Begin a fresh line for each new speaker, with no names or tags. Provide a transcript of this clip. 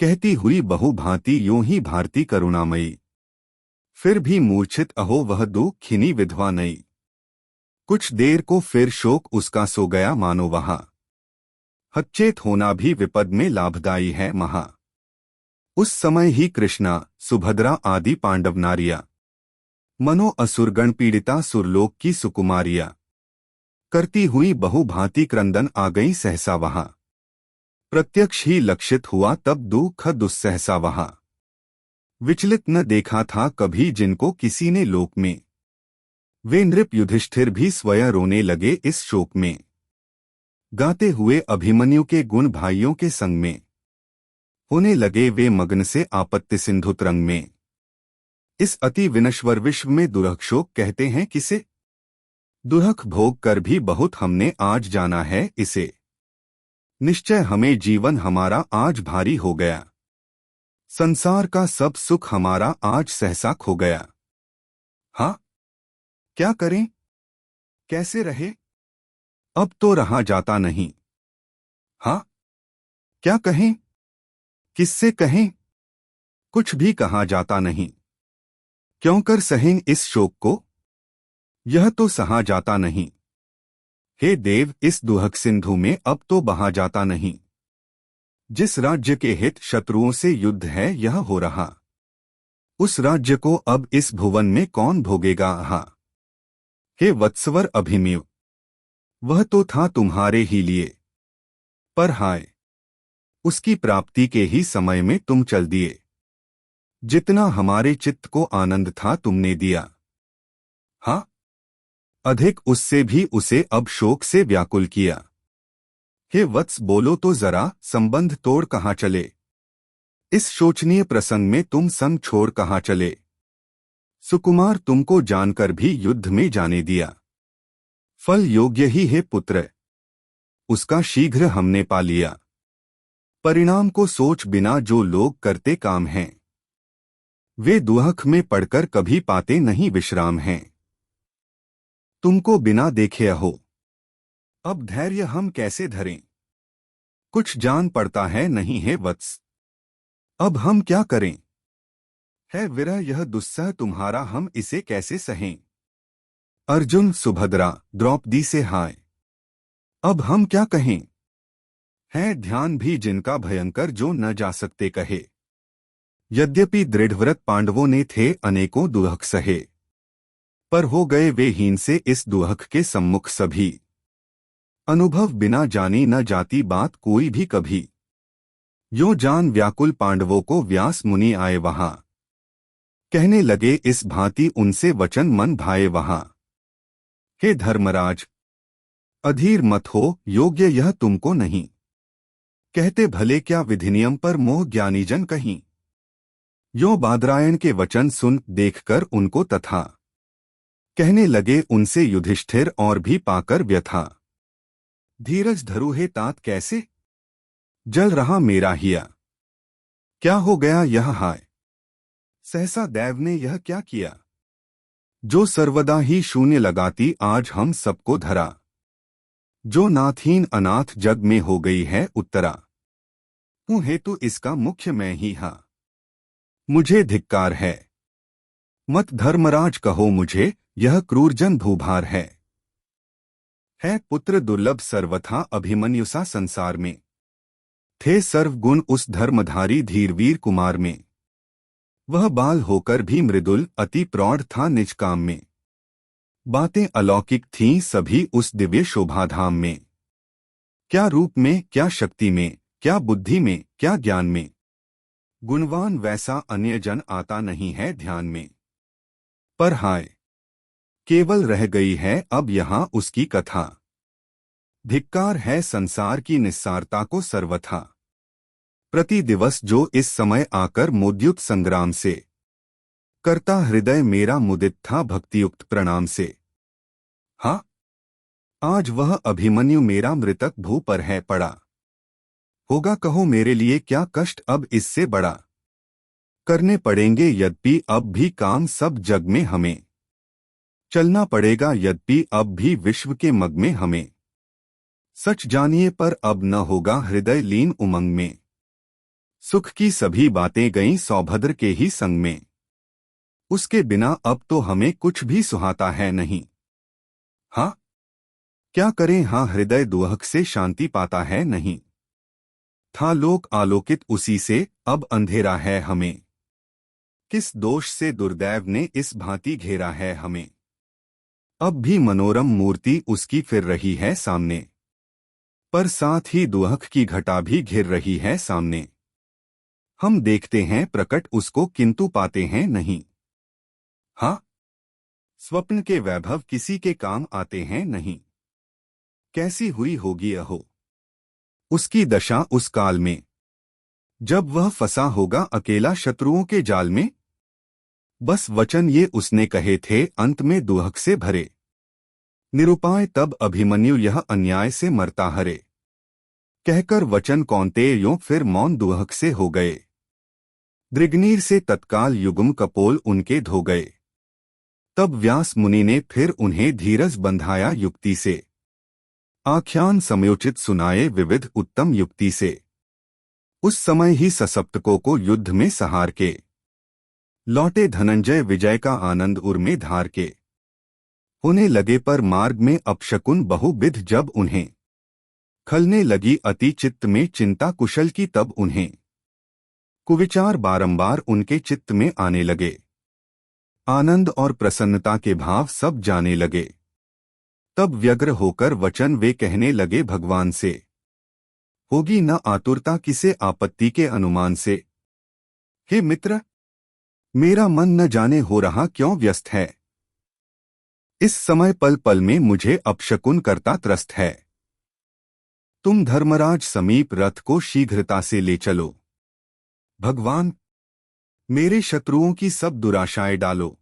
कहती हुई बहु भांति यूं ही भारती करुणामयी, फिर भी मूर्छित अहो वह दुखिनी विधवा नई। कुछ देर को फिर शोक उसका सो गया मानो वहां, हच्चेत होना भी विपद में लाभदायी है महा। उस समय ही कृष्णा, सुभद्रा आदि पांडव नारिया, मनो असुरगण पीड़िता सुरलोक की सुकुमारिया, करती हुई बहु भांति क्रंदन आ गई सहसा वहां। प्रत्यक्ष ही लक्षित हुआ तब दुख दुस्सहसा वहां। विचलित न देखा था कभी जिनको किसी ने लोक में, वे नृप युधिष्ठिर भी स्वयं रोने लगे इस शोक में। गाते हुए अभिमन्यु के गुण भाइयों के संग में, होने लगे वे मग्न से आपत्ति सिंधु तरंग में। इस अति विनश्वर विश्व में दुरह शोक कहते हैं किसे, दुरह भोग कर भी बहुत हमने आज जाना है इसे। निश्चय हमें जीवन हमारा आज भारी हो गया, संसार का सब सुख हमारा आज सहसा खो गया। हाँ, क्या करें, कैसे रहे, अब तो रहा जाता नहीं। हाँ, क्या कहें, किससे कहें, कुछ भी कहा जाता नहीं। क्यों कर सहें इस शोक को, यह तो सहा जाता नहीं। हे देव, इस दुहक सिंधु में अब तो बहा जाता नहीं। जिस राज्य के हित शत्रुओं से युद्ध है यह हो रहा, उस राज्य को अब इस भुवन में कौन भोगेगा आहा। हे वत्सवर अभिमन्यु, वह तो था तुम्हारे ही लिए, पर हाय, उसकी प्राप्ति के ही समय में तुम चल दिए। जितना हमारे चित्त को आनंद था तुमने दिया, हाँ, अधिक उससे भी उसे अब शोक से व्याकुल किया। हे वत्स बोलो तो जरा, संबंध तोड़ कहाँ चले, इस शोचनीय प्रसंग में तुम संग छोड़ कहाँ चले। सुकुमार तुमको जानकर भी युद्ध में जाने दिया, फल योग्य ही है पुत्र, उसका शीघ्र हमने पा लिया। परिणाम को सोच बिना जो लोग करते काम हैं, वे दुहक में पड़कर कभी पाते नहीं विश्राम हैं। तुमको बिना देखे अहो, अब धैर्य हम कैसे धरें, कुछ जान पड़ता है नहीं है वत्स, अब हम क्या करें। है विरह यह दुस्सह तुम्हारा, हम इसे कैसे सहें। अर्जुन, सुभद्रा, द्रौपदी से हाय, अब हम क्या कहें। है ध्यान भी जिनका भयंकर जो न जा सकते कहे। यद्यपि दृढ़व्रत पांडवों ने थे अनेकों दुहक सहे, पर हो गए वे हीन से इस दुहक के सम्मुख सभी। अनुभव बिना जानी न जाती बात कोई भी कभी, यो जान व्याकुल पांडवों को व्यास मुनि आए वहां। कहने लगे इस भांति उनसे वचन मन भाए वहां। हे धर्मराज, अधीर मत हो, योग्य यह तुमको नहीं। कहते भले क्या विधिनियम पर मोह ज्ञानी जन कहीं। यो बादरायण के वचन सुन देखकर उनको तथा, कहने लगे उनसे युधिष्ठिर और भी पाकर व्यथा। धीरज धरु हे तात कैसे, जल रहा मेरा हिया। क्या हो गया यह हाय, सहसा दैव ने यह क्या किया। जो सर्वदा ही शून्य लगाती आज हम सबको धरा, जो नाथहीन अनाथ जग में हो गई है उत्तरा। हूँ हेतु इसका मुख्य मैं ही हा, मुझे धिक्कार है। मत धर्मराज कहो मुझे, यह क्रूरजन भूभार है। पुत्र दुर्लभ सर्वथा अभिमन्यु सा संसार में, थे सर्वगुण उस धर्मधारी धीरवीर कुमार में। वह बाल होकर भी मृदुल अति प्रौढ़ था निज काम में। बातें अलौकिक थीं सभी उस दिव्य शोभाधाम में। क्या रूप में, क्या शक्ति में, क्या बुद्धि में, क्या ज्ञान में। गुणवान वैसा अन्य जन आता नहीं है ध्यान में। पर हाय, केवल रह गई है अब यहाँ उसकी कथा। धिक्कार है संसार की निस्सारता को सर्वथा। प्रति दिवस जो इस समय आकर मोद्युत संग्राम से, करता हृदय मेरा मुदित था भक्तियुक्त प्रणाम से। हाँ, आज वह अभिमन्यु मेरा मृतक भू पर है पड़ा। होगा कहो मेरे लिए क्या कष्ट अब इससे बड़ा। करने पड़ेंगे यद्यपि अब भी काम सब जग में हमें। चलना पड़ेगा यद्यपि अब भी विश्व के मग में हमें। सच जानिए पर अब न होगा हृदय लीन उमंग में। सुख की सभी बातें गईं सौभद्र के ही संग में। उसके बिना अब तो हमें कुछ भी सुहाता है नहीं। हाँ, क्या करें, हाँ हृदय दुहक से शांति पाता है नहीं। था लोक आलोकित उसी से, अब अंधेरा है हमें। किस दोष से दुर्दैव ने इस भांति घेरा है हमें। अब भी मनोरम मूर्ति उसकी फिर रही है सामने, पर साथ ही दुहक की घटा भी घिर रही है सामने। हम देखते हैं प्रकट उसको किंतु पाते हैं नहीं। हाँ, स्वप्न के वैभव किसी के काम आते हैं नहीं। कैसी हुई होगी अहो उसकी दशा उस काल में, जब वह फंसा होगा अकेला शत्रुओं के जाल में। बस वचन ये उसने कहे थे अंत में दुहक से भरे, निरुपाय तब अभिमन्यु यह अन्याय से मरता हरे। कहकर वचन कौन्तेय फिर मौन दुहक से हो गए। दृग्नीर से तत्काल युग्म कपोल उनके धो गए। तब व्यास मुनि ने फिर उन्हें धीरज बंधाया युक्ति से, आख्यान समयोचित सुनाए विविध उत्तम युक्ति से। उस समय ही ससप्तकों को युद्ध में सहार के, लौटे धनंजय विजय का आनंद उर में धार के। होने लगे पर मार्ग में अपशकुन बहुविध जब उन्हें, खलने लगी अति चित्त में चिंता कुशल की तब उन्हें। कुविचार बारंबार उनके चित्त में आने लगे, आनंद और प्रसन्नता के भाव सब जाने लगे। तब व्यग्र होकर वचन वे कहने लगे भगवान से, होगी न आतुरता किसे आपत्ति के अनुमान से। हे मित्र, मेरा मन न जाने हो रहा क्यों व्यस्त है। इस समय पल पल में मुझे अपशकुन करता त्रस्त है। तुम धर्मराज समीप रथ को शीघ्रता से ले चलो। भगवान, मेरे शत्रुओं की सब दुराशाएं डालो।